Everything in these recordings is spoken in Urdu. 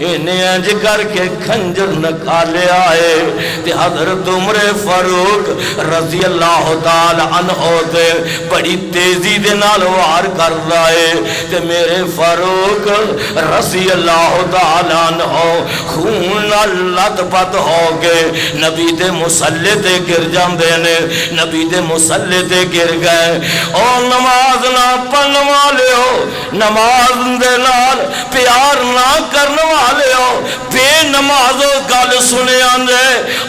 انہیں انج کر کے خنجر نکالیا ہے تے حضرت عمر فاروق رضی اللہ تعالی عنہ تے بڑی تیزی دے نال وار کر رہا ہے تے میرے فاروق رضی اللہ تعالی عنہ خون نال لت پت ہو کے نبی دے مصلی تے گر جاندے نے نبی دے مصلی تے گر گئے او نماز نہ پڑھن والے ہو نماز دے نال پیار نہ کرن والے ہو بے نمازوں گل سنے آندے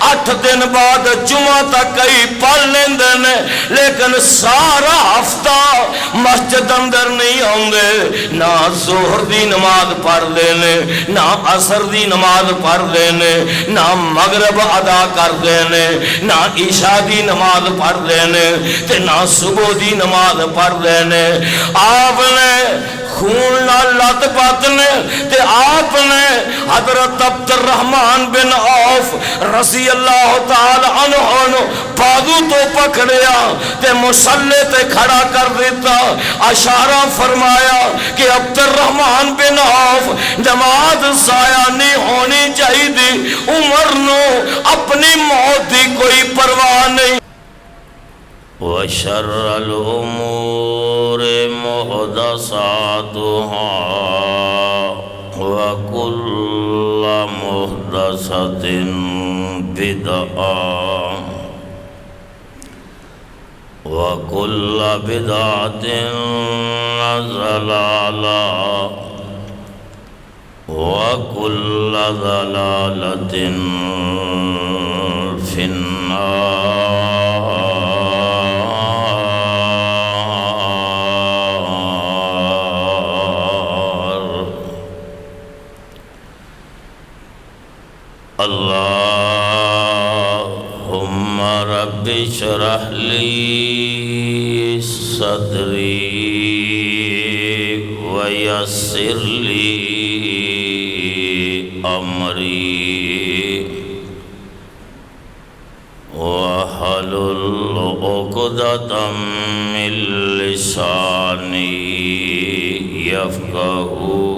8 دن بعد جمعہ تک کئی پڑھ لیندے نے لیکن سارا ہفتہ مسجد اندر نہیں آندے نہ ظہر دی نماز پڑھ لینے نہ عصر دی نماز پڑھ لینے نہ مغرب ادا کر دینے نہ عشاء دی نماز پڑھ لینے تے نہ صبح دی نماز پڑھ لینے آپ نے خون لت پت نے تے آپ نے حضرت عبد الرحمن بن عوف رضی اللہ تعالی عنہ بازو تو پکڑیا تے مصلی تے کھڑا کر دیتا اشارہ فرمایا کہ عبد الرحمن بن عوف نماز ضائع نہیں ہونی چاہیے عمر نو اپنی موت دی کوئی پرواہ نہیں وشر الامور محدثاتها وكل محدثة بدعة وكل بدعة ضلالة وكل ضلالة في النار اللهم رب اشرح لي صدري ويسر لي أمري واحلل عقدة من لساني يفقهوا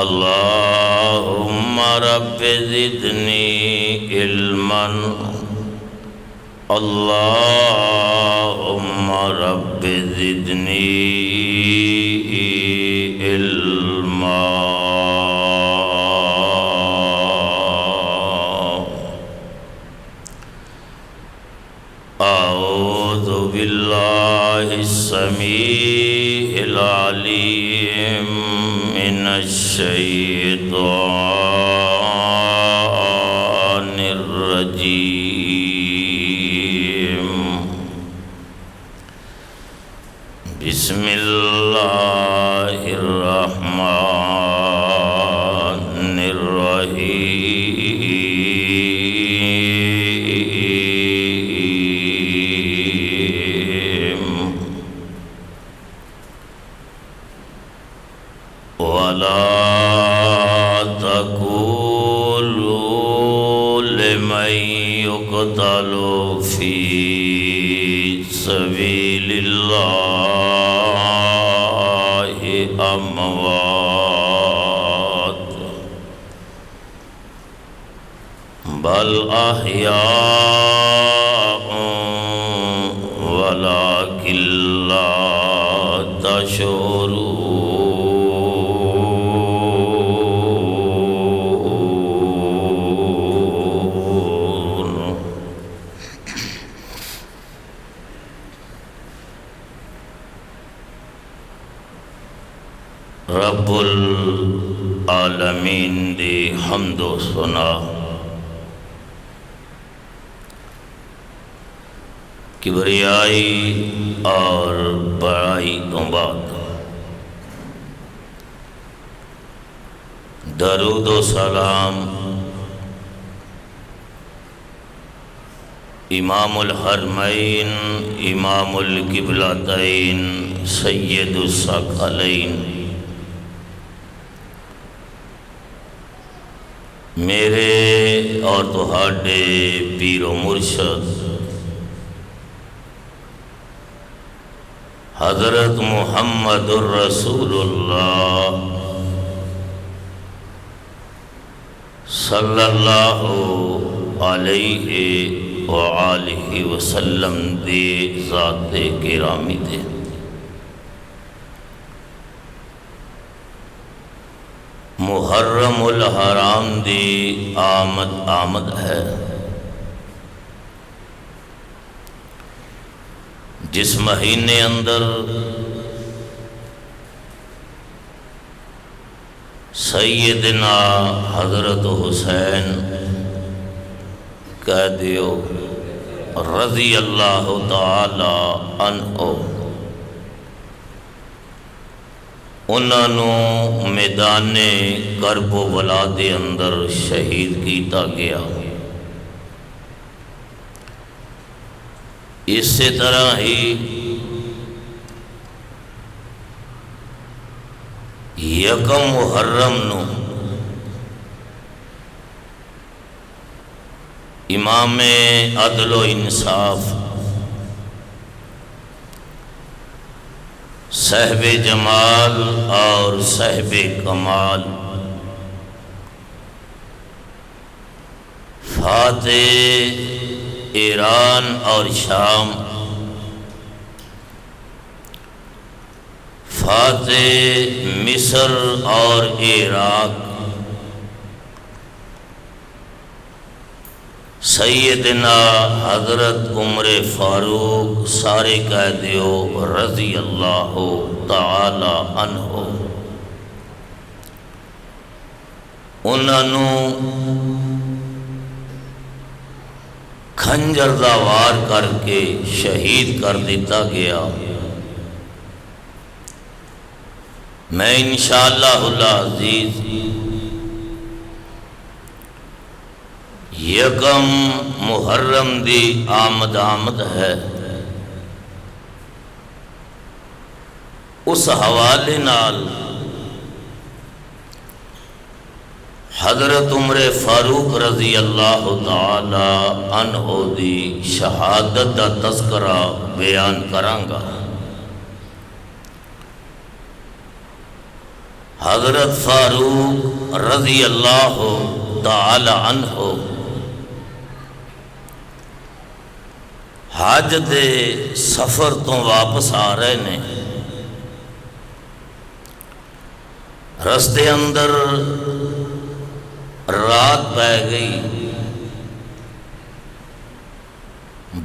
اللهم رب زدني علما اللهم رب زدني علما أعوذ بالله السميع العليم من الشيطان الرجيم بسم الله الرحمن الرحيم ولا تقولوا لمن يقتل في سبيل الله أموات بل أحياء ولكن لا تشعرون رب العالمین دی حمد و ثنا کبریائی اور بڑائی تو بعد درود و سلام امام الحرمین امام القبلتین سید الثقلین میرے اور تہاڈے پیر و مرشد حضرت محمد الرسول اللہ صلی اللہ علیہ وآلہ وسلم دی ذات گرامی دے محرم الحرام دی آمد ہے، جس مہینے اندر سیدنا حضرت حسین کہہ دیو رضی اللہ تعالی عنہ انہوں میدان کرب و بلا دے اندر شہید کیتا گیا۔ اسی طرح ہی یکم محرم نو امام عدل و انصاف صاحب جمال اور صاحب کمال فاتح ایران اور شام، فاتح مصر اور عراق، سیدنا حضرت عمر فاروق سارے کہہ دیو رضی اللہ تعالی عنہ، انہوں کھنجر دا وار کر کے شہید کر دیتا گیا۔ میں انشاءاللہ العزیز یکم محرم دی آمد ہے، اس حوالے نال حضرت عمر فاروق رضی اللہ تعالی عنہ دی شہادت دا تذکرہ بیان کرانگا۔ حضرت فاروق رضی اللہ تعالی عنہ حج دے سفر تو واپس آ رہے نے، رستے اندر رات پہ گئی،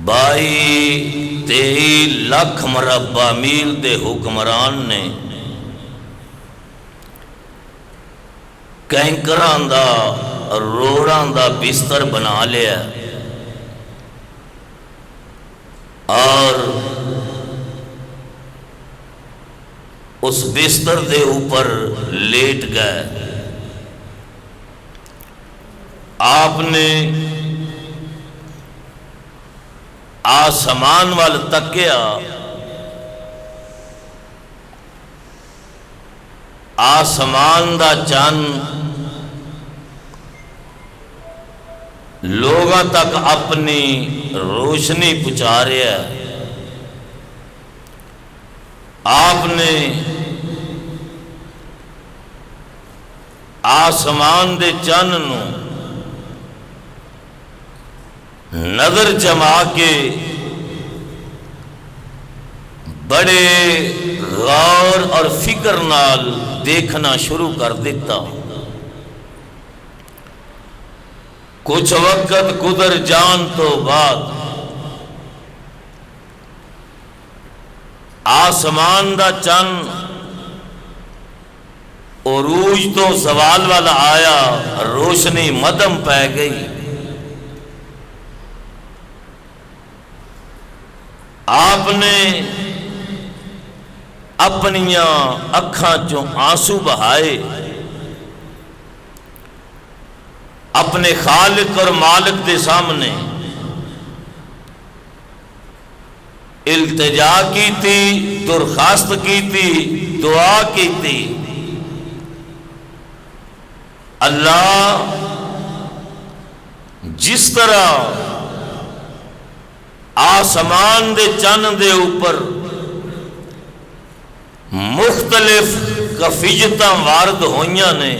22-23 لاکھ مربع میل دے حکمران نے کینکراں دا روڑاں دا بستر بنا لیا اور اس بستر دے اوپر لیٹ گئے۔ آپ نے آسمان وال تکیا، آسمان دا چاند لوگاں تک اپنی روشنی پہنچا رہا ہے۔ آپ نے آسمان دے چاند نو نظر جما کے بڑے غور اور فکر نال دیکھنا شروع کر دیتا۔ کچھ وقت گزر جان تو بعد آسمان دا چند عروج تو زوال والا آیا، روشنی مدم پہ گئی۔ آپ نے اپنیاں اکھاں چوں آنسو بہائے، اپنے خالق اور مالک دے سامنے التجا کی تھی، درخواست کی تھی، دعا کی تھی، اللہ جس طرح آسمان دے چند دے اوپر مختلف کفیتاں وارد ہوئیاں نے،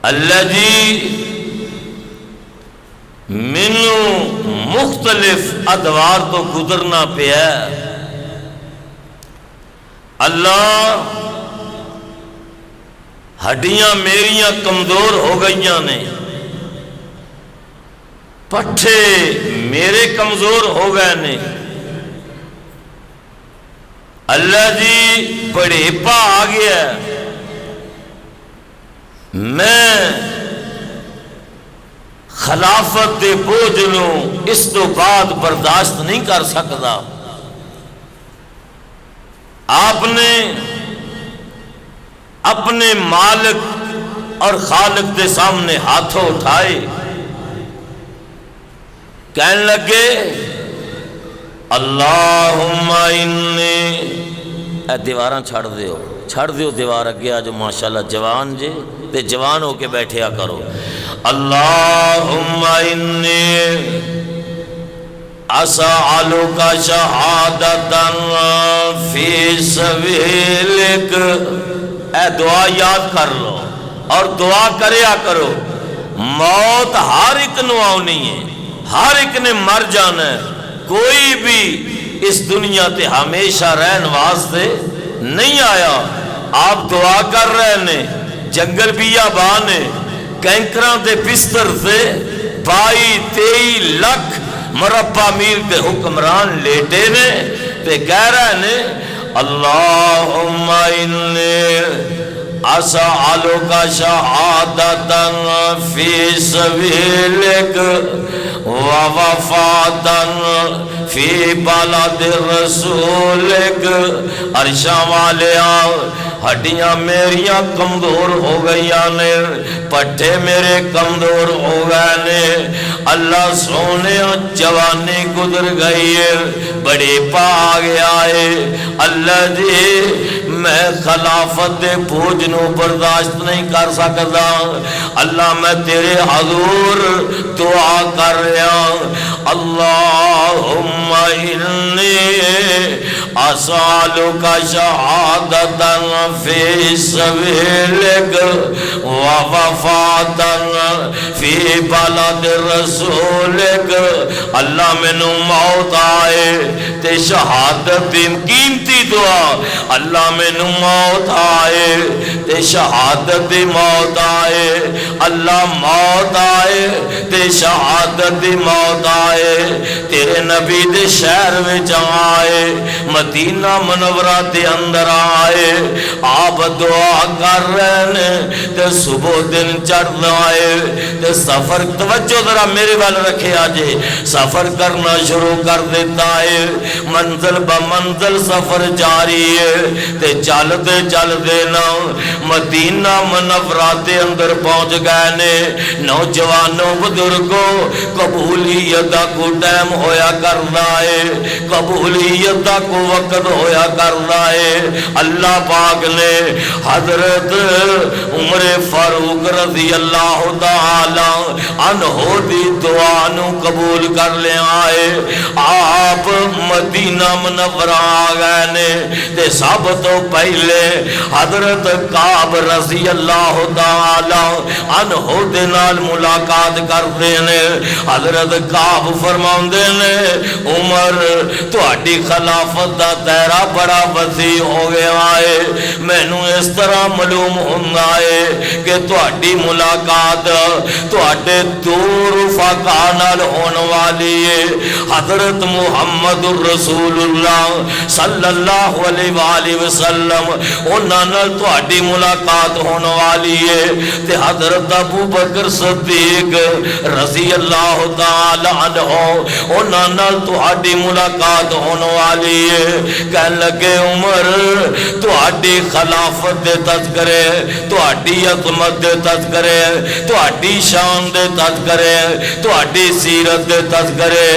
اللہ جی مینوں مختلف ادوار تو گزرنا پیا، اللہ ہڈیاں میریاں کمزور ہو گئیاں نے، پٹھے میرے کمزور ہو گئے نے، اللہ جی بڑھیپا آ گیا، میں خلافت دے بوجھ نوں اس تو بعد برداشت نہیں کر سکتا۔ آپ نے اپنے مالک اور خالق دے سامنے ہاتھوں اٹھائے، کہنے لگے اللہم انی، اے دیواراں چھڑ دیو دیوار اگے آج ماشاءاللہ جوان جے تے جوان ہو کے بیٹھیا کرو، اللہم انی اسألک شہادتا فی سبیلک، اے دعا یاد کر لو اور دعا کریا کرو، موت ہر ایک نو آنی ہے، ہر ایک نے مر جانا ہے، کوئی بھی اس دنیا تے ہمیشہ رہن واسطے نہیں آیا۔ آپ دعا کر رہے نے، جنگل بیابان نے، کینکراں دے بستر سے 22-23 لاکھ مربع میل دے حکمران لیٹے نے تے کہہ رہے نے اللہم انی اسألک شہادتا فی سبیلک ووفاتا فی بلد رسولک، عرشاں والیاں ہڈیاں میریاں کمزور ہو گئیاں نے، پٹھے میرے کمزور ہو گئے نے، اللہ سونے جوانی گزر گئی ہے، بڑے پا آ گیا ہے، اللہ جی میں خلافت دے بوجھ نو برداشت نہیں کر سکتا، اللہ میں تیرے حضور دعا کر رہا، اللہم انی اسألک شہادتا فی سبیلک ووفاتا فی بلد رسولک، اللہ مینوں موت آئے تے شہادت دی قیمتی دعا، اللہ مینوں موت آئے تے شہادت دی موت آئے، اللہ موت آئے تے شہادت دی موت آئے، تیرے نبی دے شہر وچ آئے، مدینہ منورہ دے اندر آئے، آپ دعا کر رہے نے تے صبح دن چڑھ آئے تے سفر، توجہ ذرا میرے وال رکھے آجے، سفر کرنا شروع کر دیتا ہے، منزل بمنزل سفر جاری ہے تے چل دینا مدینہ منورہ دے اندر پہنچ گئے نے، نوجوانوں بزرگوں قبولیت کو ٹائم ہویا کرنا ہے، قبولیت کو وقت ہویا کرنا ہے، اللہ پاک نے حضرت عمر فاروق رضی اللہ تعالی عنہ دی دعا نو قبول کر لے آئے، آپ مدینہ منورہ آ گئے نے تے سب تو پہلے حضرت کعب رضی اللہ تعالی عنہ دے نال ملاقات کرتے نے، حضرت کعب فرماندے نے عمر تہاڈی خلافت دا دائرہ بڑا وسیع ہو گیا ہے، مینوں اس طرح معلوم ہوندا ہے کہ تہاڈی ملاقات تہاڈے دو رفقاء نال ہون والی ہے، حضرت محمد رسول اللہ صلی اللہ علیہ وآلہ وسلم انہاں نال تہاڈی ملاقات ہون والی ہے، تے حضرت ابو بکر صدیق رضی اللہ تعالی عنہ انہاں نال تہاڈی ملاقات ہون والی ہے، کہن لگے عمر تہاڈی خلافت دے تذکرے، تہاڈی عظمت دے تذکرے، تہاڈی شان دے تذکرے، تہاڈی سیرت دے تذکرے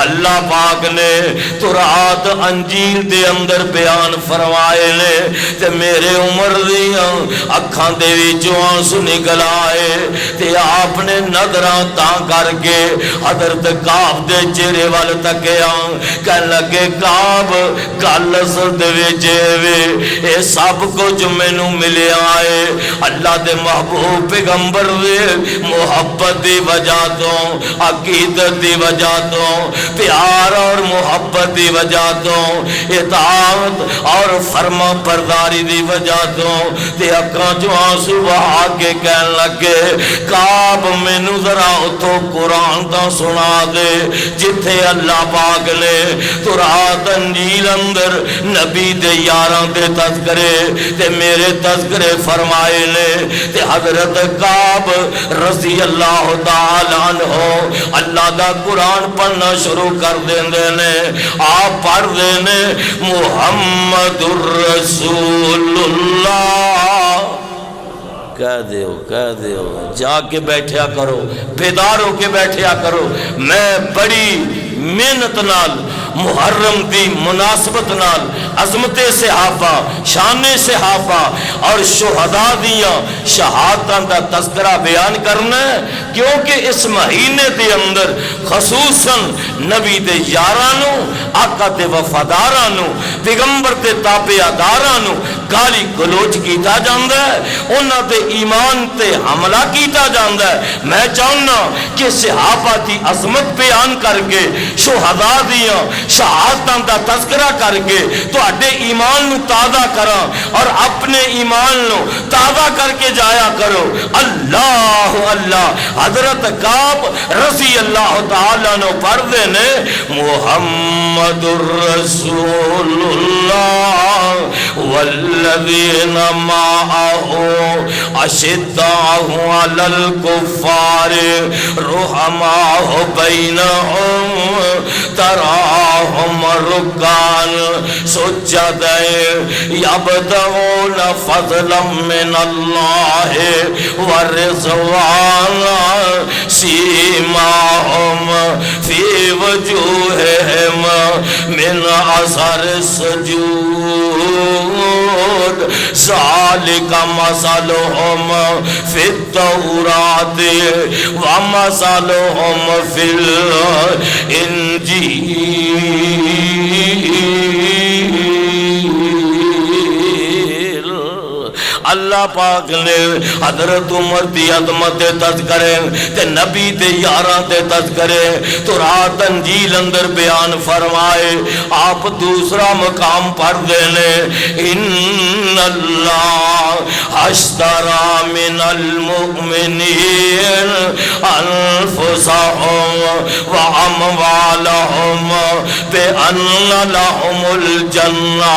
اللہ پاک نے تو رات انجیل دے اندر بیان فرمائے نے تے میرے عمر دیاں اکھاں دے وچوں آنسو نکل آئے تے آپ نے نظراں تاں کر کے حضرت کعب دے چہرے وال تکیا کہن لگے کعب گل اصل دے وچ اے سب کچھ مینوں ملیا ہے اللہ دے محبوب پیغمبر دے محبت دی وجہ تو عقیدت دی وجہ تو پیار اور محبت دی وجہ تو اطاعت اور فرما برداری دی وجہ تو تے اکھاں چوں آنسو بہا کے کہن لگے کعب مینوں ذرا اتھوں قرآن دا سنا دے جتھے اللہ پاک نے تو رات انجیل اندر نبی دے یاراں دے تذکرے تے میرے تذکرے فرمائے نے تے حضرت کعب رضی اللہ تعالی عنہ اللہ دا قرآن پڑھنا شروع کر دیندے نے آپ پڑھ دینے محمد الرسول اللہ کہہ دیو جا کے بیٹھیا کرو بیدار ہو کے بیٹھیا کرو میں بڑی محنت نال محرم دی مناسبت نال عظمت صحابہ شان صحابہ اور شہداء دیاں شہادتاں دا تذکرہ بیان کرنا ہے کیونکہ اس مہینے دے اندر خصوصاً نبی دے یارانوں آقا دے وفادارانوں پیغمبر دے تابعدارانوں گالی گلوچ کیتا جاندا ہے انہاں دے ایمان تے حملہ کیتا جاندا ہے میں چاہنا کہ صحابہ دی عظمت بیان کر کے شہداء دیاں شہادتاں دا تذکرہ کر کے تواڈے ایمان نو تازہ کراں اور اپنے ایمان نو تازہ کر کے جایا کرو اللہ اللہ حضرت کعب رضی اللہ تعالیٰ عنہ پڑھتے نے محمد الرسول اللہ والذین معه اشداء علی الکفار رحماء بینہم تراہم رکان سجدیں یبتغون فضلا من اللہ ورضوانا سیماہم فی وجوہہم من اثر السجود ذالک مثلہم فی التوراۃ ومثلہم فی اللہ پاک نے حضرت عمر دی عظمت تذکرے تے نبی دے یاراں تے تذکرے تو رات انجیل اندر بیان فرمائے آپ دوسرا مقام پڑھ دینے ان اللہ اشترا من المؤمنین انفسهم واموالهم بان لهم الجنہ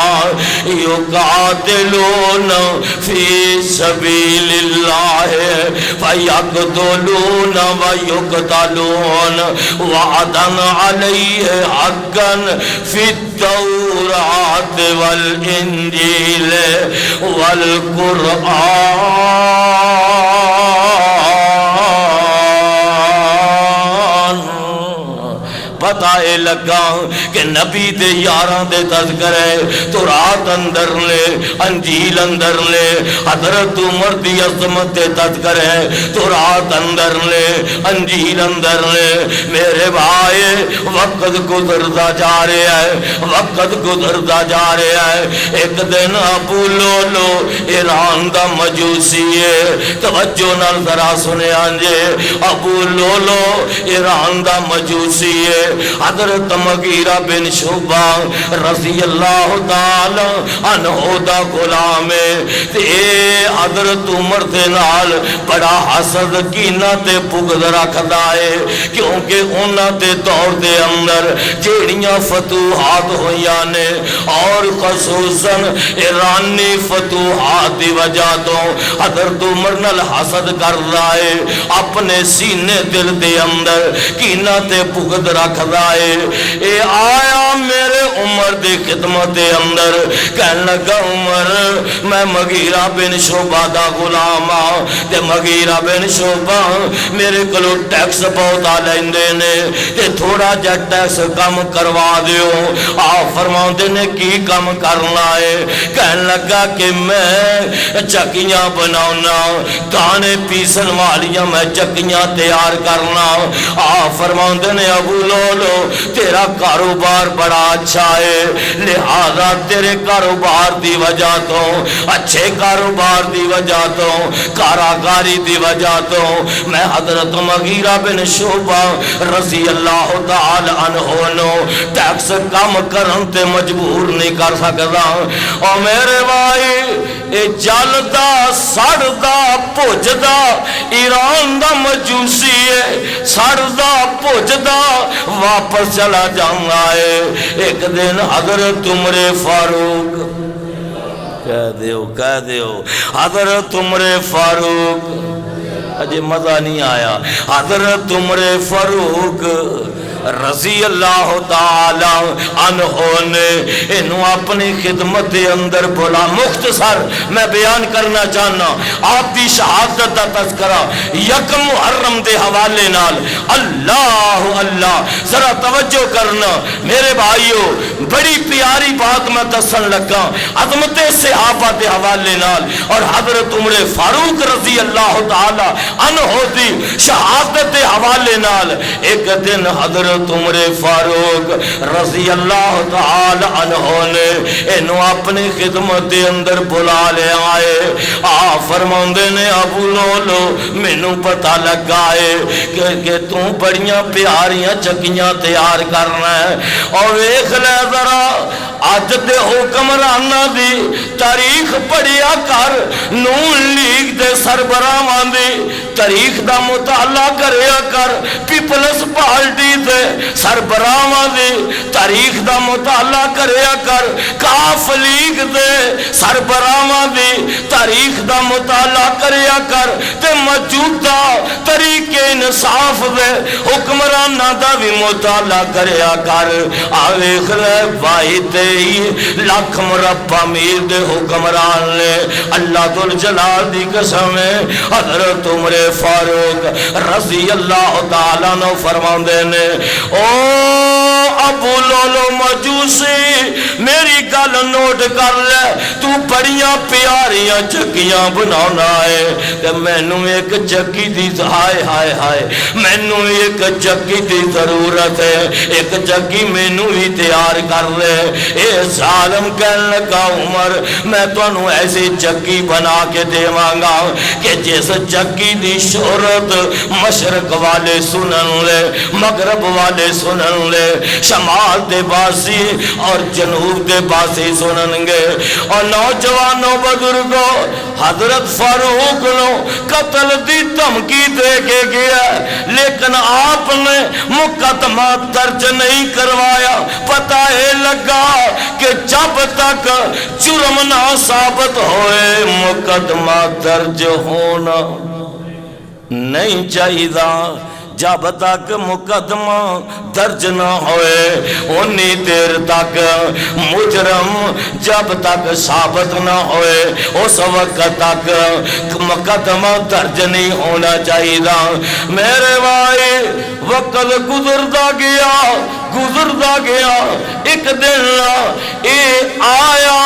یقاتلون فی سبیل اللہ فیقتلون ویقتلون وعدا علیہ حقا فی التوراۃ والانجیل والقرآن پتہ لگا کہ نبی دے یاراں دے تذکرے تو رات اندر لے انجیل اندر لے حضرت عمر دی عظمت دے تذکرے تو رات اندر لے انجیل اندر لے میرے بھائی وقت گزردا جا رہا ہے وقت گزردا جا رہا ہے ایک دن ابو لولو ایران دا مجوسی ہے توجہ نال ذرا سنیا جے ابو لولو ایران دا مجوسی ہے حضرت مغیرہ بن شعبہ رضی اللہ تعالی عنہ دا غلام ہے تے حضرت عمر دے نال بڑا حسد کینہ تے بغض رکھدا ہے کیونکہ انہاں دے دور دے اندر جیڑیاں فتوحات ہویاں نے اور خصوصاً ایرانی فتوحات دی وجہ تو حضرت عمر نال حسد کر رہا ہے اپنے سینے دل دے اندر کینہ تے بغض رکھ لکھدا ہے اے آیا میرے عمر دی خدمت اندر کہن لگا عمر میں مغیرہ بن شعبہ دا غلام ہاں تے مغیرہ بن شعبہ میرے کلو ٹیکس بہت آ لیندے نے تے تھوڑا جا ٹیکس کم کروا دیو آپ فرماؤندے نے کی کم کرنا ہے کہن لگا کہ میں چکیاں بناؤنا دانے پیسن والیاں میں چکیاں تیار کرنا آپ فرماؤندے نے ابو لولو تیرا کاروبار بڑا اچھا ہے لہذا تیرے کاروبار دی وجہ تو اچھے کاروبار دی وجہ تو کاراگاری دی وجہ تو میں حضرت مغیرہ بن شعبہ رضی اللہ تعالی عنہ نو ٹیکس کم کرن تے مجبور نہیں کر سکدا او میرے بھائی اے جلدا سڑدا بھجدا ایران دا مجوسی ہے سڑدا بھجدا واپس چلا جانا ہے ایک دن حضرت عمر فاروق کہہ دیو حضرت عمر فاروق اجے مزہ نہیں آیا حضرت عمر فاروق رضی اللہ تعالی عنہ نے انہوں اپنی خدمت اندر بولا مختصر میں بیان کرنا چاہنا آپ دی شہادت دا تذکرہ یکم محرم دے حوالے نال اللہ اللہ ذرا توجہ کرنا میرے بھائیو بڑی پیاری بات میں دسن لگا عظمت صحابہ دے حوالے نال اور حضرت عمر فاروق رضی اللہ تعالی عنہ دی شہادت دے حوالے نال ایک دن حضرت عمر فاروق رضی اللہ تعالی عنہ نے انہوں اپنی خدمت دے اندر بلا لے آئے آپ فرماندے نے ابو لولو مینوں پتہ لگا ہے کہ تو بڑیاں پیاریاں چکیاں تیار کرنا ہے اور ویکھ لے ذرا اج دے حکمراناں دی تاریخ پڑھیا کر نون لیگ دے سربراہاں دی تاریخ دا مطالعہ کریا کر پیپلز پارٹی دے سربراہاں دی تاریخ دا مطالعہ کریا کر کاف لیگ دے سربراہاں دی تاریخ دا مطالعہ کریا کر تے موجودہ طریق انصاف دے حکمراناں دا بھی مطالعہ کریا کر ویکھ لے واحد لاکھ مربع میل دے حکمران نے اللہ ذوالجلال دی قسم ہے حضرت عمر فاروق رضی اللہ تعالیٰ عنہ فرماندے نے او ابو لولو مجوسی میری گل نوٹ کر لے تو بڑیاں پیاریاں چکیاں بنانا ہے کہ مینوں ایک چکی دی ہائے ہائے ہائے مینوں ایک چکی دی ضرورت ہے ایک چکی مینوں ہی تیار کر لے اے ظالم کہنے لگا عمر میں تانوں ایسی چکی بنا کے دیواں گا کہ جس چکی دی شہرت مشرق والے سنن لے مغرب والے سنن لے شمال دے باسی اور جنوب دے باسی سنن گے اور نوجوانوں بزرگوں حضرت فاروق نو قتل دی دھمکی دے کے گیا لیکن آپ نے مقدمہ درج نہیں کروایا پتہ ہے لگا کہ جب تک جرم نہ ثابت ہوئے مقدمہ درج ہونا نہیں چاہیے جب تک مقدمہ درج نہ ہوئے انی دیر تک مجرم جب تک ثابت نہ ہوئے اس وقت تک مقدمہ درج نہیں ہونا چاہیے میرے بھائی وقت گزرتا گیا ایک دن اے آیا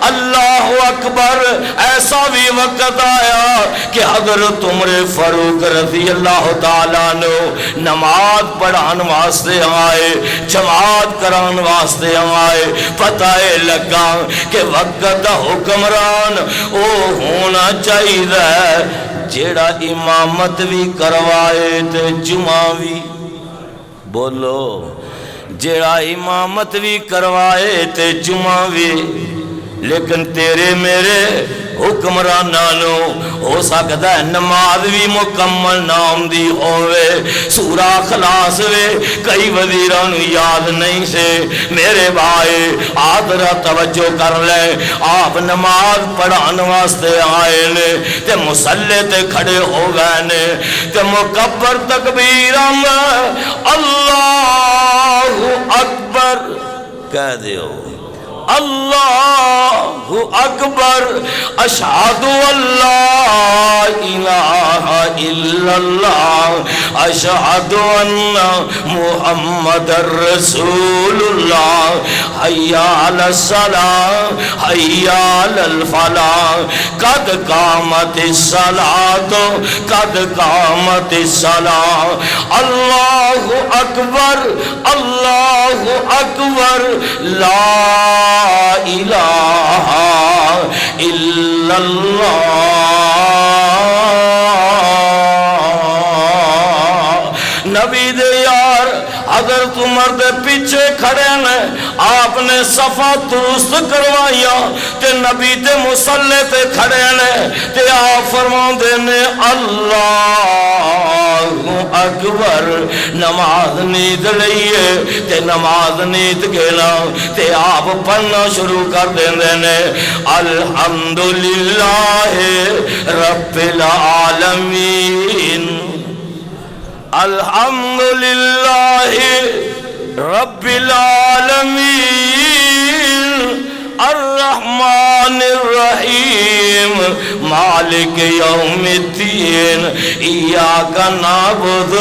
اللہ اکبر ایسا بھی وقت آیا کہ حضرت عمر فاروق رضی اللہ تعالیٰ عنہ نماز پڑھان واسطے آئے جماعت کران واسطے آئے پتہ لگا کہ وقت دا حکمران او ہونا چاہیے جیڑا امامت بھی کروائے تے جمعہ بھی بولو جیڑا امامت بھی کروائے تے جمعہ بھی لیکن تیرے میرے حکمرانانو ہو سکتا ہے نماز بھی مکمل نام دی ہوئے سورہ خلاص وے کئی وزیران یاد نہیں سے میرے بھائی آدھرا توجہ کر لے آپ نماز پڑھان واسطے آئے نے تے مسلح تے کھڑے ہو گئے نے تے مکبر تکبیرم اللہ کہہ دیو اللہ اکبر اشہد اللہ الہ الا اللہ اشہد ان محمد رسول اللہ حی علی الصلاۃ حی علی الفلاح قد قامت الصلاۃ قد قامت الصلاۃ اللہ اکبر لا الہ الا اللہ نبی دے یار حضرت عمر دے پیچھے کھڑے نے آپ نے صفا درست کروایا تے نبی دے مصلی تے کھڑے نے تے آپ فرماندے نے اللہ اکبر نماز نیت لئیے تے نماز نیت گینا تے آپ پڑھنا شروع کر دیندے نے الحمدللہ رب العالمین الحمدللہ رب العالمین الرحمن الرحیم مالک یوم الدین ایاک نعبد و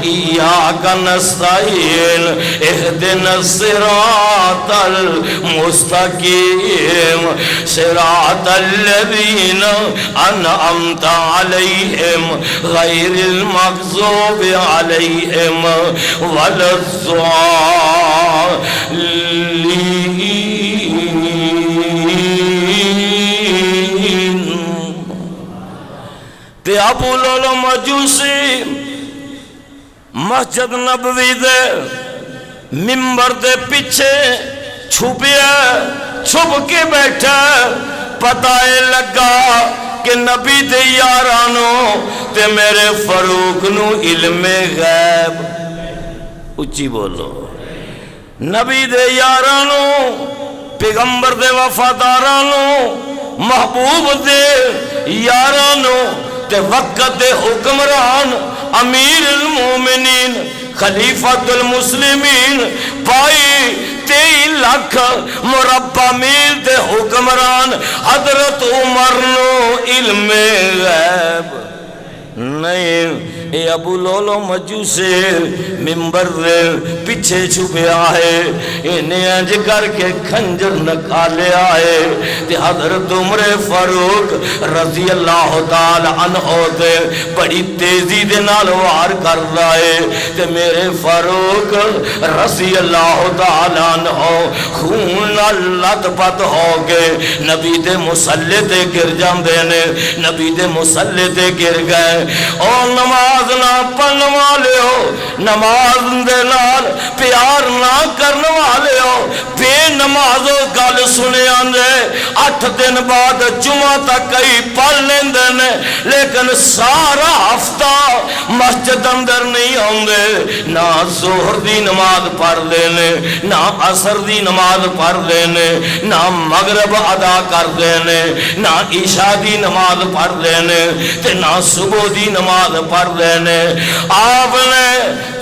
ایاک نستعین اہدنا الصراط المستقیم صراط الذین انعمت علیہم غیر المغضوب علیہم ولا الضالین تے ابو لولو مجوسی مسجد نبوی دے ممبر دے پیچھے چھپ کے بیٹھا پتہ لگا کہ نبی دے یارانوں تے میرے فاروق نو علم غیب اچھی بولو نبی دے یارانوں پیغمبر دے وفادارانوں محبوب دے یارانوں تے وقت دے حکمران امیر المومنین خلیفۃ المسلمین پائی 23 لاکھ مربع میل دے حکمران حضرت عمر نو علم غیب نہیں اے ابو لولو مجوسی ممبر دے پیچھے چھپے آئے انہیں انج کر کے کھنجر نکالے آئے تے حضرت عمر فاروق رضی اللہ تعالی عنہ دے بڑی تیزی دے نال وار کر رہے تے میرے فاروق رضی اللہ تعالی عنہ خون نال لت پت ہو گئے نبی دے مصلی تے گر جاندے نے نبی دے مصلی تے گر گئے اور نماز نہ پڑھن والے ہو نماز دے نال پیار نہ کرن والے ہو بے نمازو گل سنے آندے 8 دن بعد جمعہ تک کئی پڑھ لیندے نے لیکن سارا ہفتہ مسجد اندر نہیں آندے نہ ظہر دی نماز پڑھ لینے نہ عصر دی نماز پڑھ لینے نہ مغرب ادا کر دینے نہ عشاء دی نماز پڑھ لینے تے نہ صبح دی نماز پڑھ لینے آپ نے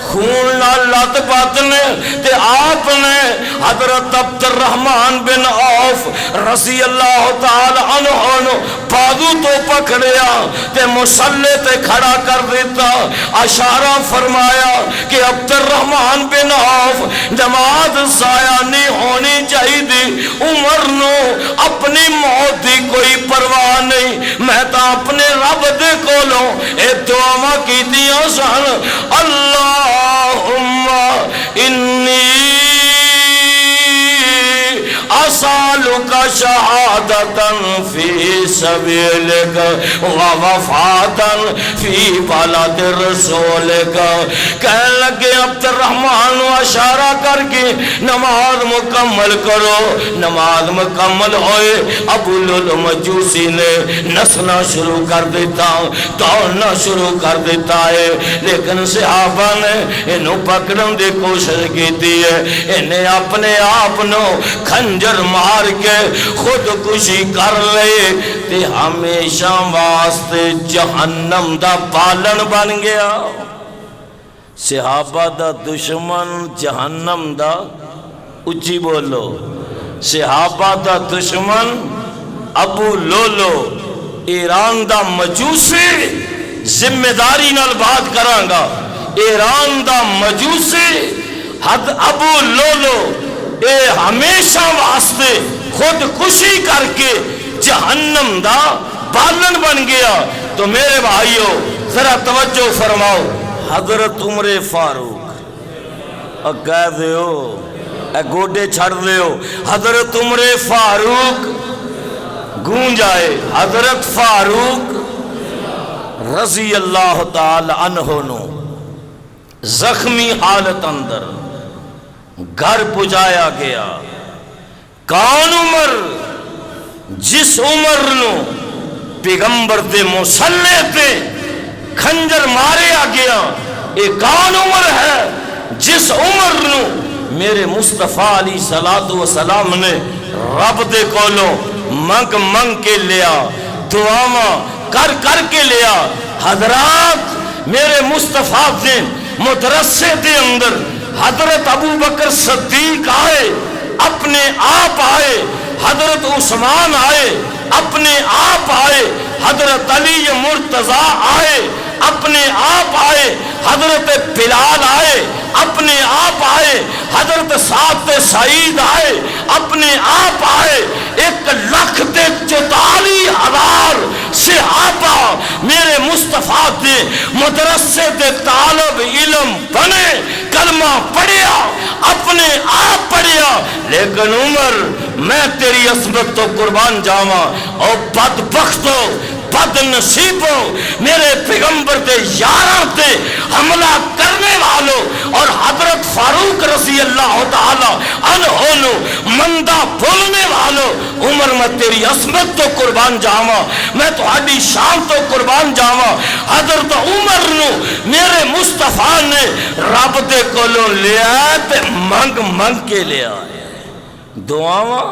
خون نہ لت پت نے تے آپ نے حضرت عبد الرحمن بن عوف رضی اللہ تعالی عنہ بازو تو پکڑیا تے مصلی تے کھڑا کر دیتا اشارہ فرمایا کہ عبد الرحمن بن عوف نماز ضائع نہیں ہونی چاہیے عمر نو اپنی موت دی کوئی پرواہ نہیں میں تا اپنے رب دے کولوں اے دعا کیتیاں سن اللہم انی اسالک شہادتا فی سبیلک ووفاتا فی بلد رسولک کہنے لگے عبد الرحمن اشارہ کر کے نماز مکمل کرو نماز مکمل ہوئے ابو لولو مجوسی نے نسنا شروع کر دیتا دوڑنا شروع کر دیتا ہے لیکن صحابہ نے انہوں پکڑن دی کوشش کی ہے انہیں اپنے آپنوں کھنجر مار کے خودکشی کر لے تے ہمیشہ واسطے جہنم دا پالن بن گیا صحابہ دا دشمن جہنم دا اچھی بولو. صحابہ دا دشمن ابو لولو ایران دا مجوسی، ذمہ داری نال بات کرانگا. ایران دا مجوسی حد ابو لولو اے ہمیشہ واسطے خودکشی کر کے جہنم دا بالن بن گیا. تو میرے بھائیو ذرا توجہ فرماؤ. حضرت عمر فاروق کہہ دیو اے گوڈے چھڑ دیو، حضرت عمر فاروق گونج آئے. حضرت فاروق رضی اللہ تعالی عنہ نو زخمی حالت اندر گھر پجایا گیا. کون عمر؟ جس عمر نو پیغمبر دے مصلی تے کھنجر ماریا گیا. اے کون عمر ہے؟ جس عمر نو میرے مصطفیٰ علیہ الصلوۃ والسلام نے رب دے کولوں منگ منگ کے لیا، دعاواں کر کر کے لیا. حضرات میرے مصطفیٰ دے مدرسے دے اندر حضرت ابو بکر صدیق آئے، اپنے آپ آئے. حضرت عثمان آئے، اپنے آپ آئے. حضرت علی مرتضیٰ آئے، اپنے آپ آئے. حضرت بلال آئے، اپنے آپ آئے. حضرت سعد سعید آئے، اپنے آپ آئے. 1,44,000 صحابہ میرے مصطفیٰ دے مدرسے دے طالب علم بنے، کلمہ پڑھیا، اپنے آپ پڑھیا. لیکن عمر میں تیری عصمت تو قربان جاواں او بدبختو بد نصیبو میرے پیغمبر دے یاراں تے حملہ کرنے والوں اور حضرت فاروق رضی اللہ تعالی عنہ نو مندہ بولنے والوں. عمر میں تیری عصمت تو قربان جاواں، میں تہاڈی شان تو قربان جاواں. حضرت عمر نو میرے مصطفیٰ نے رب دے کولوں لیا تے منگ منگ کے لیا. دعاواں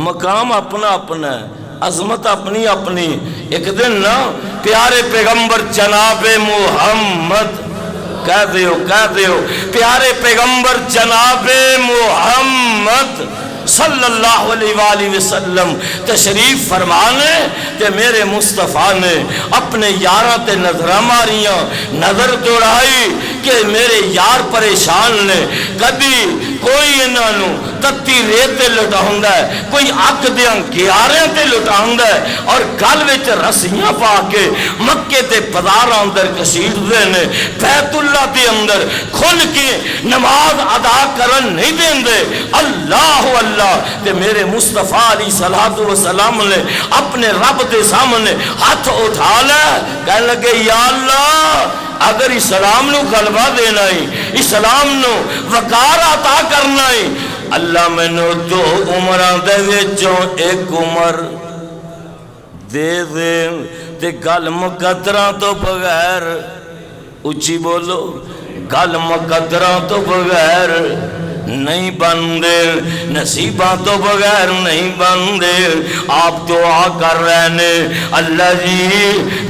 مقام اپنا اپنا ہے، عظمت اپنی اپنی. ایک دن نا پیارے پیغمبر جناب محمد کہہ دیو پیارے پیغمبر جناب محمد صلی اللہ علیہ وآلہ وسلم تشریف فرمانے تے میرے مصطفیٰ نے اپنے یاراں تے نظرہ ماریاں، نظر دوڑائی کہ میرے یار پریشان نے. کبھی کوئی انہوں تتی ریت تے لٹاؤندا ہے، کوئی اگ دیاں گیاریاں تے لٹاؤندا ہے، اور گل وچ رسیاں پا کے مکے تے بازاراں اندر کشید دے نے. بیت اللہ دے اندر کھل کے نماز ادا کرن نہیں دیندے. اللہ اللہ تے میرے مصطفیٰ علیہ الصلوۃ والسلام نے اپنے رب دے سامنے ہاتھ اٹھا لے، کہنے لگے یا اللہ اگر اسلام نو غلبہ دینا ہی، اسلام نو وقار عطا کرنا ہی، اللہ میں نو 2 عمراں دے وچوں ایک عمر دے دے تے گل مقدراں تو بغیر، اچھی بولو، گل مقدراں تو بغیر نہیں بندے، نصیباں تو بغیر نہیں بندے. آپ دعا کر رہے نے اللہ جی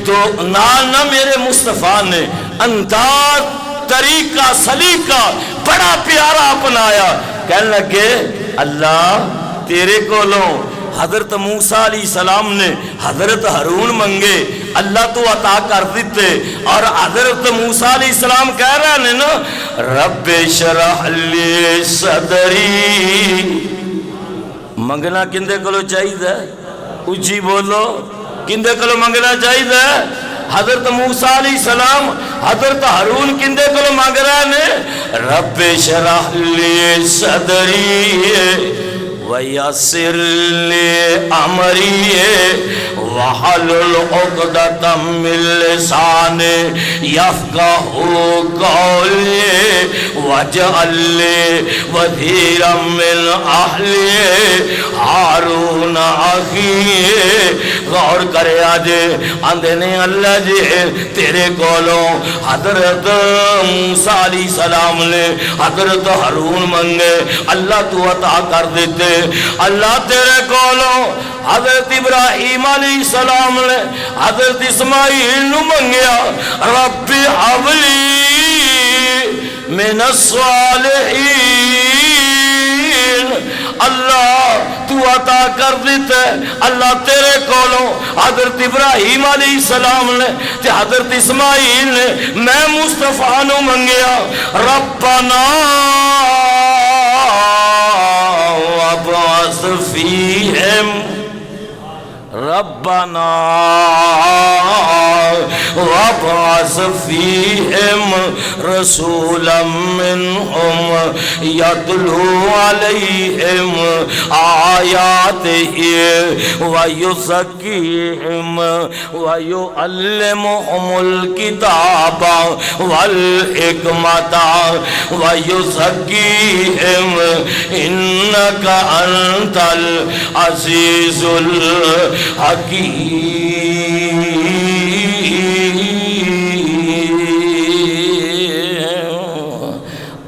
تو نہ میرے مصطفیٰ نے انداز طریقہ سلیقہ بڑا پیارا اپنایا. کہنے لگے اللہ تیرے کولوں حضرت موسیٰ علیہ السلام نے حضرت ہارون منگے، اللہ تو عطا کر دیتے. اور حضرت موسیٰ علیہ السلام کہہ رہے ہیں نا رب شرح لی صدری. منگنا کندے کولو چاہیے؟ اچھی بولو، کندے کولو منگنا چاہیے؟ حضرت موسیٰ علیہ السلام حضرت ہارون کندے کولو مانگ رہے ہیں رب شرح لی صدری وَيَسِّرْ لِي أَمْرِي وَحَلُّلْ عُقْدَةً مِّن لِّسَانِي يَفْقَهُوا قَوْلِي وَاجْعَل لِّي وَزِيرًا مِّنْ أَهْلِي هَارُونَ أَخِي. غور کرے آجے آندے نے اللہ جی تیرے کولوں حضرت موسیٰ علیہ السلام نے حضرت ہارون منگے، اللہ تو عطا کر دیتے. اللہ تیرے کولوں حضرت ابراہیم علیہ السلام نے حضرت اسماعیل نو منگیا رب حولی من الصالحین اللہ تو عطا کر دیتا ہے اللہ تیرے کولوں حضرت ابراہیم علیہ السلام نے تے حضرت اسماعیل نے میں مصطفیٰ نو منگیا ربنا وابعث فیہم ربنا وابعث فیہم رسولا منہم یتلو علیہم آیاتہ ویزکیہم ویعلمہم الکتاب والحکمت ویزکیہم انکا انت العزیز الحکیم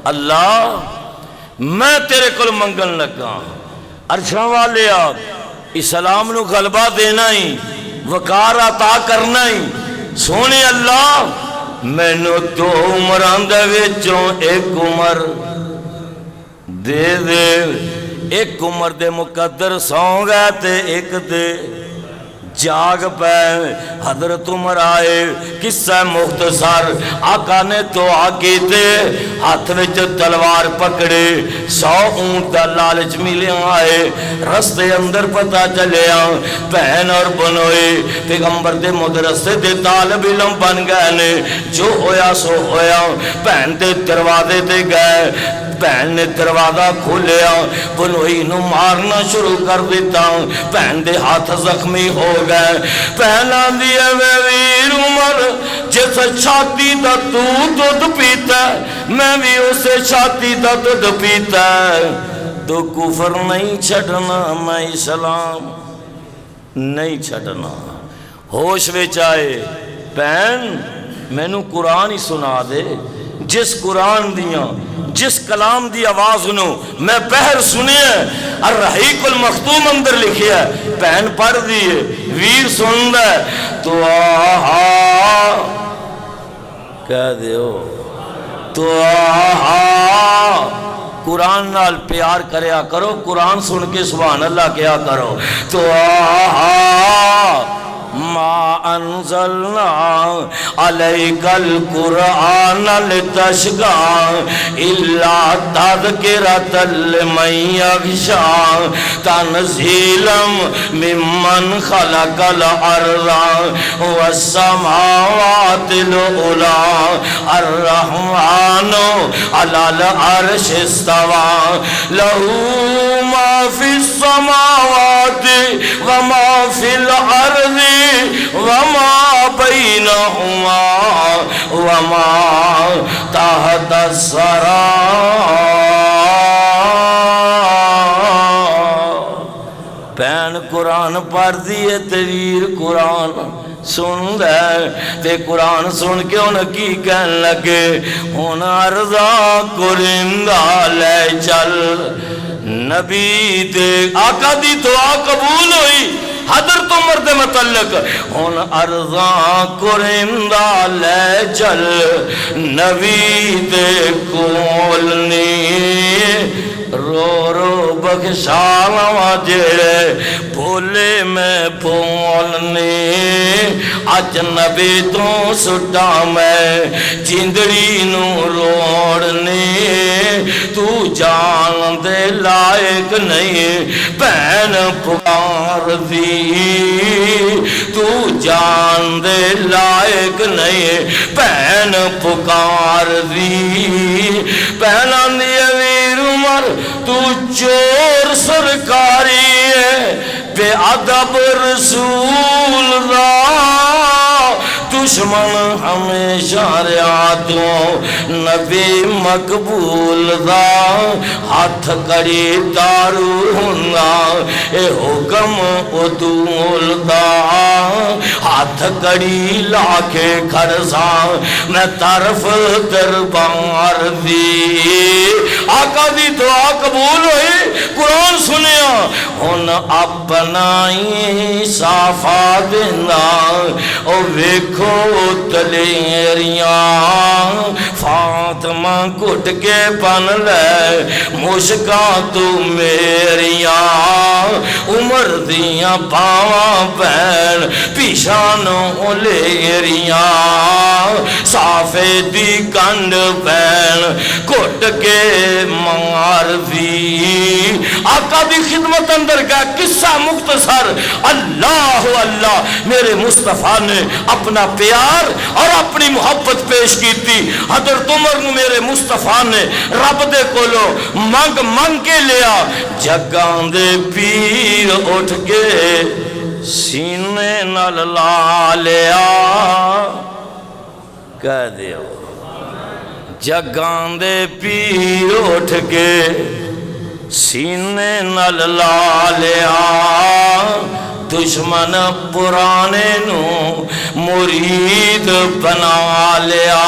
اللہ میں تیرے کل منگن لگا عرشاں والے آپ اسلام نو غلبہ دینا ہی وقار عطا کرنا ہی سونے اللہ میں نو تو عمران دے وچوں ایک عمر دے دے ایک عمر دے مقدر سوں گئے تے ایک دے جاگ پہ حضرت عمر آئے قصہ مختصر آقا نے تو آگے تے ہاتھ وچ تلوار پکڑے 100 اونٹ دا لالچ ملے آئے رستے اندر پتہ چلے بہن اور بنوئے پیغمبر دے مدرسے دے طالب علم بن گئے نے جو ہویا سو ہویا بہن دے دروازے تے گئے بہن نے دروازہ کھولیا بنوئی نو مارنا شروع کر دیتا بہن دے ہاتھ زخمی ہو گئے بہن آندی ہے ویر عمر جیسے چھاتی دا تو دودھ پیتا ہے میں بھی اسے چھاتی دا دودھ پیتا ہے تو کفر نہیں چھڑنا میں اسلام نہیں چھڑنا ہوش وچ آئے بہن میں نو قرآن ہی سنا دے جس قرآن دیاں جس کلام دی آواز نو میں پہر سنے الرحیق المختوم اندر لکھے ہے بہن پڑھ دیئے ویر سن دے تو آہا کہہ دیو تو آہا قرآن نال پیار کریا کرو قرآن سن کے سبحان اللہ کیا کرو تو آہا ما انزلنا علیک القرآن لتشقى الا تذکرۃ لمن یخشی تنزیلا ممن خلق الارض والسماوات العلی الرحمن علی العرش استوى له ما فی السماوات وما فی الارض وما بینہما وما تحت الثری بہن قرآن پڑھ دیئے تیریر قرآن سن دے تے قرآن سن کے انہیں کی کہن لگے ان عرضہ کرندہ لے چل نبی دے آقا دی دعا قبول ہوئی حضرت عمر دے متعلق ان عرضاں کرندہ لے چل نبی دے کولنی رو رو بخشانا جڑے بھولے میں بھولنے اج نبی تو سٹا میں جندڑی نو روڑنے تو جان دے لائق نہیں بہن پکار دی تو جان دے لائق نہیں بہن پکار دی بہن آندی ویر عمر تو چور سرکاری ہے بے ادب رسول دا دشمن ہمیشہ ریاتوں نبی مقبول دا ہاتھ کڑی دارو ہنگا اے حکم ادول دا ہاتھ کڑی لاکھے کھرزا میں طرف دربار دی آقا دی دعا قبول ہوئی، قرآن سنیا ہن اپنائی صافا دینا او ویکھو تلیریاں فاطمہ گھٹ کے پن لے مشکاں تو میریاں عمر دیاں پاواں بین پیشانوں لیریاں صافے دی کنڈ بین گھٹ کے مار دی آقا دی خدمت اندر گیا قصہ مختصر اللہ اللہ میرے مصطفیٰ نے اپنا پیار اور اپنی محبت پیش کی تھی حضرت عمر نو میرے مصطفیٰ نے رب دے کولو منگ منگ کے لیا جگاں دے پیر اٹھ کے سینے نال لا لیا کہہ دیو جگاں دے پیر اٹھ کے سینے نال لا لیا دشمن پرانے نو مرید بنا لیا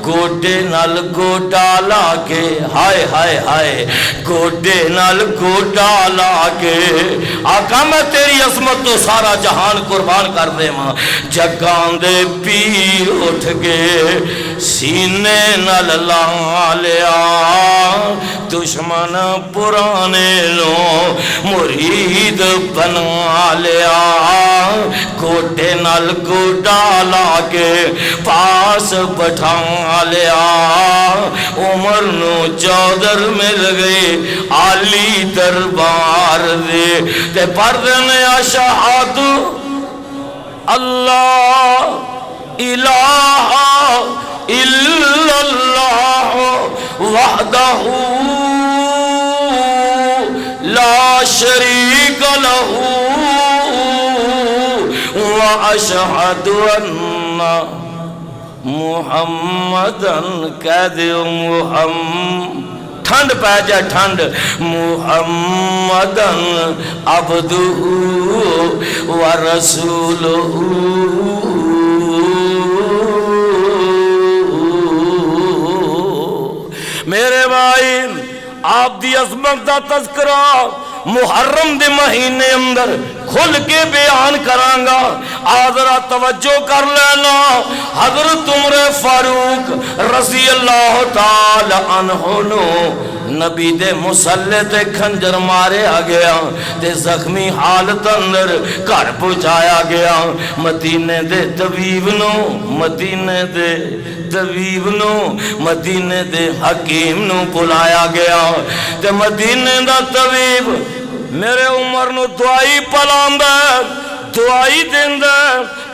گوڈے نال گوڈا لا کے ہائے ہائے ہائے گوڈے نال گوڈا لا کے آقا میں تیری عظمت تو سارا جہان قربان کر دے ماں جگاں دے پیر اٹھ گئے سینے نال لا لیا دشمن پرانے نو مرید بنا لیا گوڈے نال گوڈا لا کے پاس بٹھا لیا عمر نو چودر مل گئی عالی دربار دے تے پردن اشہد اللہ الہ الا اللہ وحدہ لا شریک لہ واشہد ان محمدن کہہ دیو محمد ٹھنڈ پہ جائے ٹھنڈ محمدن عبدہ ورسولہ میرے بھائی آپ دی عظمت دا تذکرہ محرم دے مہینے اندر کھل کے بیان کرانگا آذرا توجہ کر لینا حضرت عمر فاروق رضی اللہ تعالی عنہ نو نبی دے مسلح تے کھنجر مارے گیا تے زخمی حالت اندر گھر پہنچایا گیا مدینے دے طبیب نو مدینے دے طبیب نو مدینے دے حکیم نو بلایا گیا تے مدینے دا طبیب میرے عمر نو دعائی پلاندہ دعائی دیندہ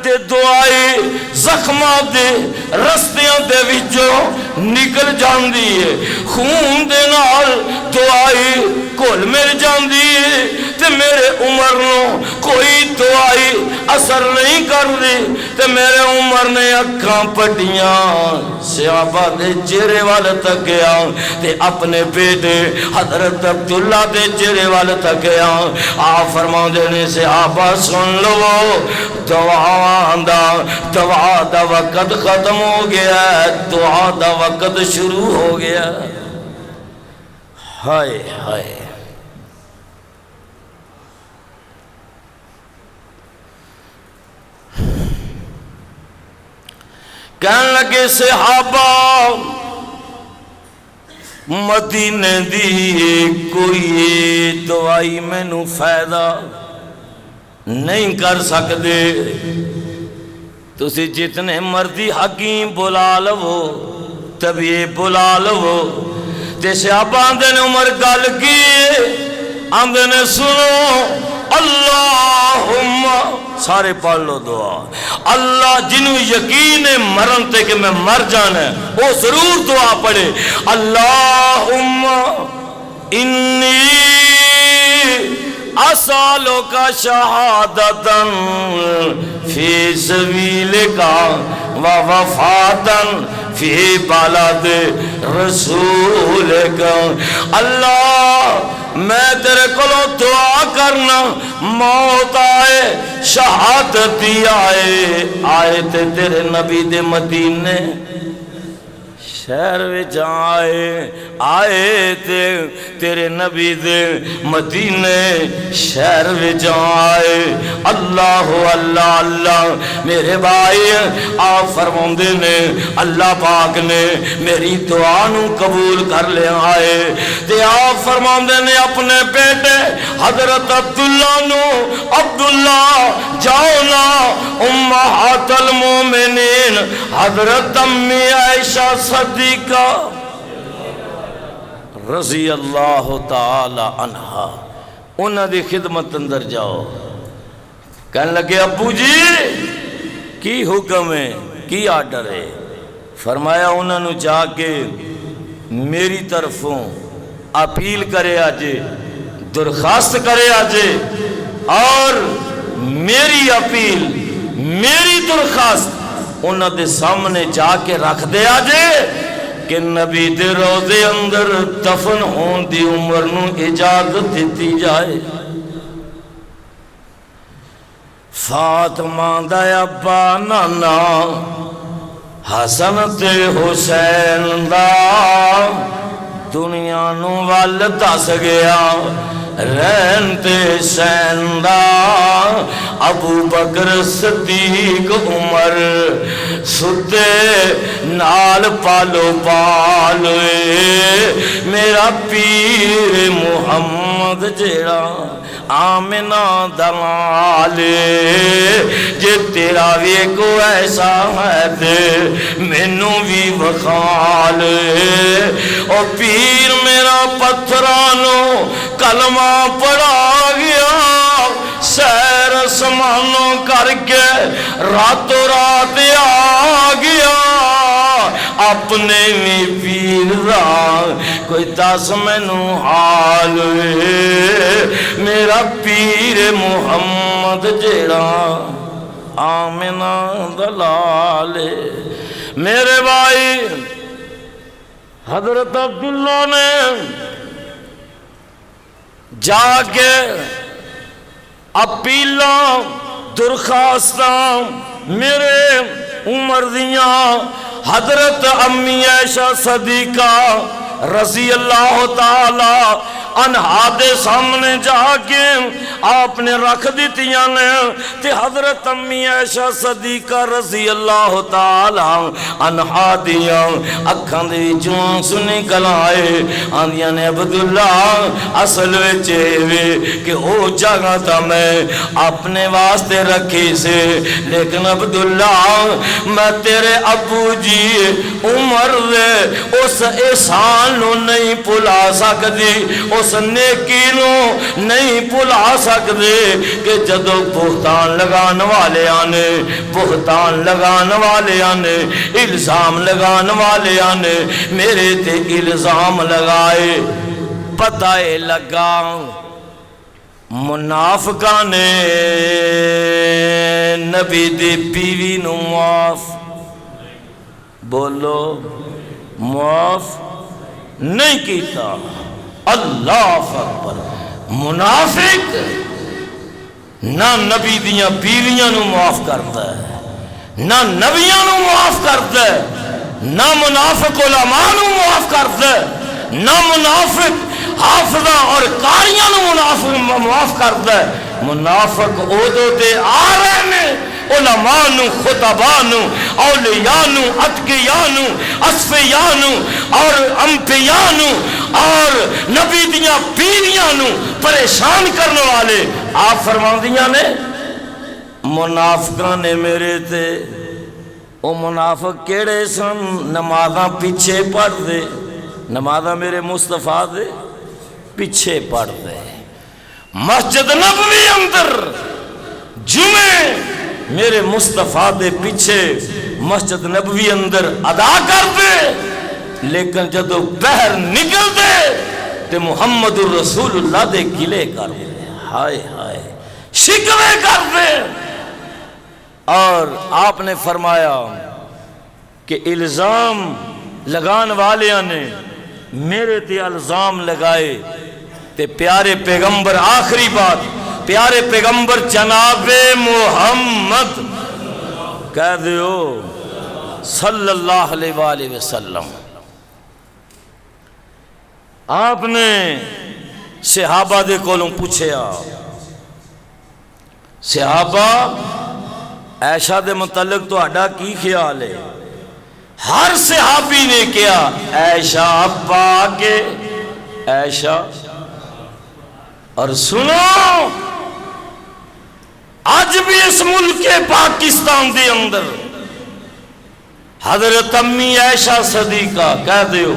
تے دعائی زخمہ دے رستیاں دے وچوں نکل جاندی ہے خون دے نال دعائی کل مل جاندی ہے تے میرے عمر نو کوئی دعائی اثر نہیں کر دی تے میرے عمر نے اکھاں پٹیاں صحابہ دے چہرے والے تک گیا تے اپنے بیٹے حضرت عبداللہ دے چہرے والے تک گیا آپ فرما دینے صحابہ سن لو دعا دا وقت ختم ہو گیا دعا دا وقت شروع ہو گیا ہائے ہائے کہنے لگے صحابہ مدینے دی کوئی دوائی میں نو فائدہ نہیں کر سکتے تسی جتنے مرضی حکیم بلا لو طبیب بلا لو تے صحابہ آندے نے عمر گل کی آندے نے سنو اللہم سارے پڑھ لو دعا اللہ جنہوں یقین مرن تے کہ میں مر جانا ہے وہ ضرور دعا پڑھے اللہم انی اسالو کا شہادتن فی سبیلکا و وفاتن فی بلد رسولکا اللہ میں تیرے کلو دعا کرنا موت آئے شہادتی آئے تے تیرے نبی دے مدینے شہر وچ آئے تے تیرے نبی دے مدینے شہر وچ آئے اللہ اللہ اللہ میرے بھائی آپ فرماندے نے اللہ پاک نے میری دعا نو قبول کر لیا ہے تے آپ فرماندے نے اپنے بیٹے حضرت عبداللہ نو عبداللہ جاؤ نا امہات المومنین حضرت امی عائشہ صدیقہ رضی اللہ تعالی عنہا انہاں دی خدمت اندر جاؤ کہنے لگے ابو جی کی حکم ہے کی آرڈر ہے فرمایا انہاں نو جا کے میری طرفوں اپیل کرے آجے درخواست کرے آجے اور میری اپیل میری درخواست انہاں دے سامنے جا کے رکھ دے آجے کہ نبی دے روضے اندر دفن ہون دی عمر نو اجازت دیتی جائے فاطمہ دا ابا نانا حسن تے حسین دا دنیا نو وال دس گیا رہن تے سین دا ابو بکر صدیق عمر ستے نال پالو پالوے میرا پیر محمد جیڑا آمنہ دلالے جے تیرا بھی کو ایسا ہے دے مینوں بھی بخالے او پیر میرا پتھرانو کلمہ پڑھا گیا سیر سمانوں کر کے راتوں رات آ گیا اپنے میں پیر دا کوئی دس مینوں حال میرا پیر محمد جیڑا آمنہ دلال میرے بھائی حضرت عبداللہ نے جا کے اپیلاں درخواستاں میرے عمر دیاں حضرت امی عائشہ صدیقہ رضی اللہ تعالی عنہا دے سامنے جا کے آپ نے رکھ دیتیاں نے تے حضرت امی عائشہ صدیقہ رضی اللہ تعالی عنہا دیاں اکھاں دے وچوں سنی کلائے آندیاں نے عبداللہ اصل وچے کہ او جگہ تا میں اپنے واسطے رکھی سے لیکن عبداللہ میں تیرے ابو جی عمر دے اس احسان نو نہیں بھلا سکدی اس نیکی نو نہیں بھلا سکدے کہ جدو بہتان لگان والے آنے بہتان لگان والے آنے الزام لگان والے آنے میرے تے الزام لگائے پتہ لگا منافقہ نے نبی دی بیوی نو معاف بولو معاف نہیں کیتا اللہ اکبر منافق نہ نبی دیاں بیویاں نو معاف کرتا ہے نہ نبیاں نو معاف کرتا ہے نہ منافق علماء نو معاف کرتا ہے نہ منافق حافظہ اور قاریاں نو معاف کرتا ہے منافق عہدوں تے آ رہے ہیں علماء نو خطباء نو اولیاء نو اتقیاء نو اصفیاء نو اور انبیاء نو اور نبی دیاں بیویاں نو پریشان کرنے والے آپ فرماندیاں نے منافقاں نے میرے تے او منافق کیڑے سن نمازاں پیچھے پڑھ دے نمازاں میرے مصطفیٰ دے پیچھے پڑھ دے مسجد نبوی اندر جمعے میرے مصطفیٰ دے پیچھے مسجد نبوی اندر ادا کر دے لیکن جدو بہر نکل دے تے محمد الرسول اللہ دے گلے کر دے ہائے ہائے شکوے کر دے اور آپ نے فرمایا کہ الزام لگان والیاں نے میرے تے الزام لگائے تے پیارے پیغمبر آخری بات پیارے پیغمبر جناب محمد کہہ دیو صلی اللہ علیہ وآلہ وسلم آپ نے صحابہ دے کولوں پوچھیا صحابہ عائشہ دے متعلق تہاڈا کی خیال ہے؟ ہر صحابی نے کیا عائشہ پاک عائشہ. اور سنو آج بھی اس ملک پاکستان دے اندر حضرت امی عائشہ صدیقہ کہہ دیو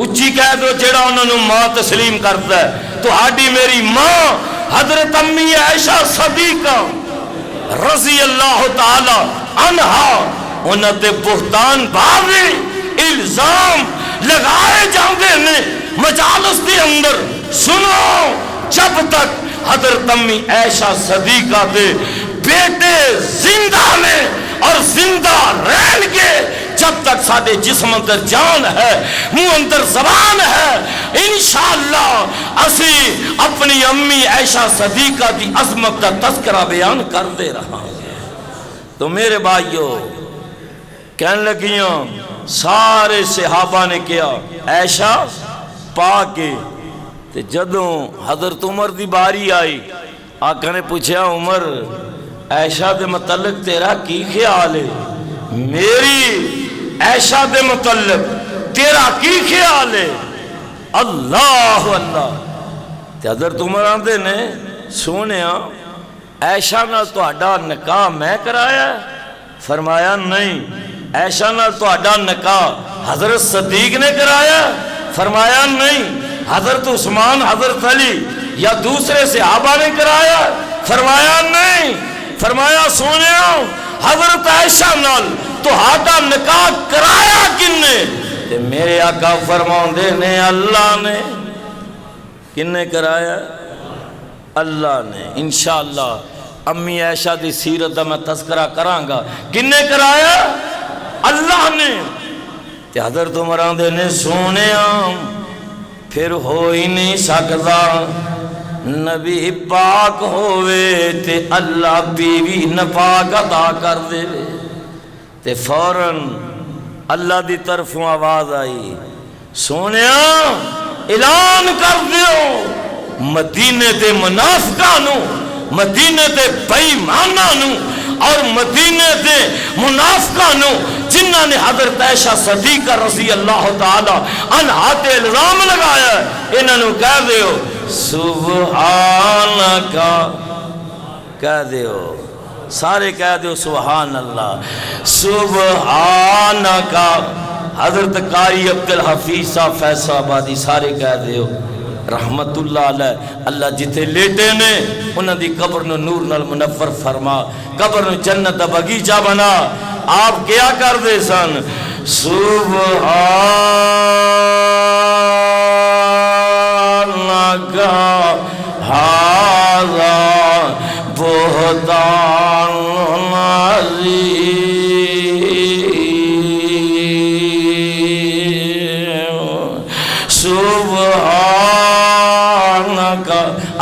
اچھی کہہ دو جڑا انہوں نے ماں تسلیم کرتا ہے تو ہاڈی میری ماں حضرت امی عائشہ صدیقہ رضی اللہ تعالی عنہا انہوں تے بہتان بھاوی الزام لگائے جاندے نے مجالس دے اندر. سنو جب تک حضرت امی عائشہ صدیقہ دے بیٹے زندہ میں اور زندہ رہن کے جب تک سادے جسم اندر جان ہے منہ اندر زبان ہے انشاءاللہ اسی اپنی امی عائشہ صدیقہ دی عظمت کا تذکرہ بیان کر دے رہا ہوں. تو میرے بھائیو کہنے لگیاں سارے صحابہ نے کیا عائشہ پاک تے جدوں حضرت عمر دی باری آئی آقا نے پوچھا عمر عائشہ دے متعلق تیرا کی خیال ہے؟ میری عائشہ دے متعلق تیرا کی خیال ہے؟ اللہ اللہ. تے حضرت عمر آندے نے سونیا عائشہ نال تہاڈا نکاح میں کرایا ہے؟ فرمایا نہیں. عائشہ نال تہاڈا نکاح حضرت صدیق نے کرایا؟ فرمایا نہیں. حضرت عثمان حضرت علی یا دوسرے صحابہ نے کرایا؟ فرمایا نہیں. فرمایا سونیا حضرت عائشہ نال تہاڈا نکاح کرایا کن نے؟ تے میرے آقا فرماؤندے نے اللہ نے. کن نے کرایا؟ اللہ نے. انشاءاللہ امی عائشہ دی سیرت دا میں تذکرہ کراں گا. کن نے کرایا؟ اللہ نے. تے حضرت عمر آندے نے سونیا پھر ہو ہی نہیں سکتا نبی پاک ہوئے تے اللہ بیوی نپاک عطا کر دے. تے فوراً اللہ دی طرفوں آواز آئی سونیا اعلان کر دیو مدینے دے منافقانوں مدینے دے بےایمانوں اور مدینے دے منافقانوں جنہاں نے حضرت عائشہ صدیقہ رضی اللہ تعالی عنہا تے الزام لگایا انہاں نوں کہہ دیو سبحانک. کہہ دیو سارے کہہ دیو سبحان اللہ سبحانک. حضرت قاری عبدالحفیظ صاحب فیصل آبادی سارے کہہ دیو رحمت اللہ علیہ. اللہ جتے لیٹے نے انہاں دی قبر نو نور نال منور فرما قبر نو جنت دا باغیچہ بنا. آپ کیا کر دے سن سبحانک ھذا بہتان عظیم.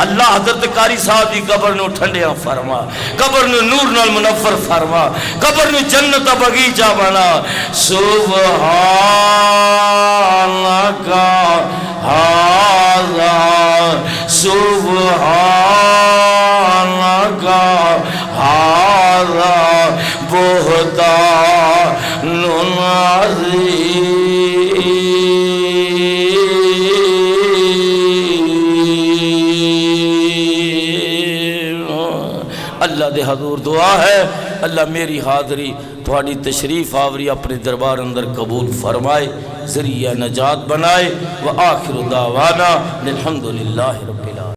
اللہ حضرت قاری صاحب دی قبر نو ٹھنڈیاں فرما قبر نو نور نال منور فرما قبر نو جنت دا باغیچہ بنا. سبحانک ھذا سبحانک ھذا بہتان عظیم. اللہ دے حضور دعا ہے اللہ میری حاضری تھوڑی تشریف آوری اپنے دربار اندر قبول فرمائے ذریعہ نجات بنائے. وآخر دعوانا الحمدللہ رب